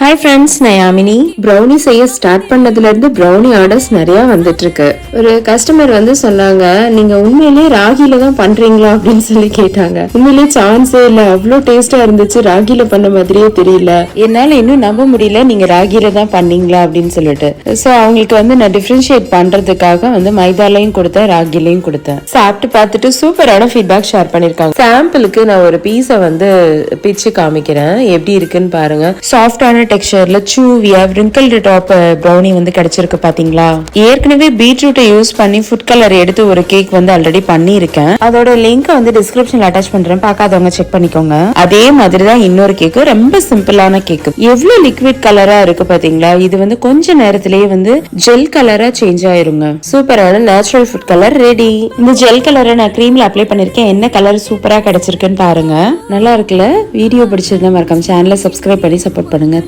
Hi friends, நான் Yamini. Brownie செய்ய start பண்ணதுல இருந்து ப்ரௌனி ஆர்டர்ஸ் நிறைய வந்துட்டு இருக்கு. ஒரு கஸ்டமர் வந்து சொன்னாங்க, நீங்க உண்மையிலேயே ராகில தான் பண்றீங்களா அப்படின்னு சொல்லி கேட்டாங்க. உண்மையிலேயே சான்ஸே இல்ல, அவ்வளோ டேஸ்டா இருந்துச்சு, ராகில பண்ண மாதிரியே தெரியல, என்னால இன்னும் நம்ப முடியல நீங்க ராகில தான் பண்ணீங்களா அப்படின்னு சொல்லிட்டு. ஸோ அவங்களுக்கு வந்து நான் டிஃபரன்ஷியேட் பண்றதுக்காக வந்து மைதாலையும் கொடுத்தேன், ராகிலையும் கொடுத்தேன். சாப்பிட்டு பார்த்துட்டு சூப்பரான ஃபீட்பேக் ஷேர் பண்ணிருக்காங்க. சாம்பிளுக்கு நான் ஒரு பீஸை வந்து பிச்சு காமிக்கிறேன், எப்படி இருக்குன்னு பாருங்க. சாஃப்டான டெக்ஸ்சர்ல சூவியா wrinkled டாப் ப்ரௌனி வந்து கிடைச்சிருக்கு பாத்தீங்களா. ஏற்கனவே பீட்ரூட்டை யூஸ் பண்ணி ஃபுட் கலர் எடுத்து ஒரு கேக் வந்து ஆல்ரெடி பண்ணிருக்கேன். அதோட லிங்க் வந்து டிஸ்கிரிப்ஷன்ல அட்டாச் பண்றேன், பார்க்காதவங்க செக் பண்ணிக்கோங்க. அதே மாதிரி தான் இன்னொரு கேக்கு, ரொம்ப சிம்பிளான கேக்கு. எவ்வளவு லிக்விட் கலரா இருக்கு பாத்தீங்களா. இது வந்து கொஞ்ச நேரத்திலேயே வந்து ஜெல் கலரா சேஞ்ச் ஆயிருங்க. சூப்பரான நேச்சுரல் ஃபுட் கலர் ரெடி. இந்த ஜெல் கலரை நான் கிரீம்ல அப்ளை பண்ணிருக்கேன். என்ன கலர் சூப்பரா கிடைச்சிருக்குன்னு பாருங்க. நல்லா இருக்குல்ல. வீடியோ பிடிச்சிருந்தா மறக்காம சேனலை சப்ஸ்கிரைப் பண்ணி சப்போர்ட் பண்ணுங்க.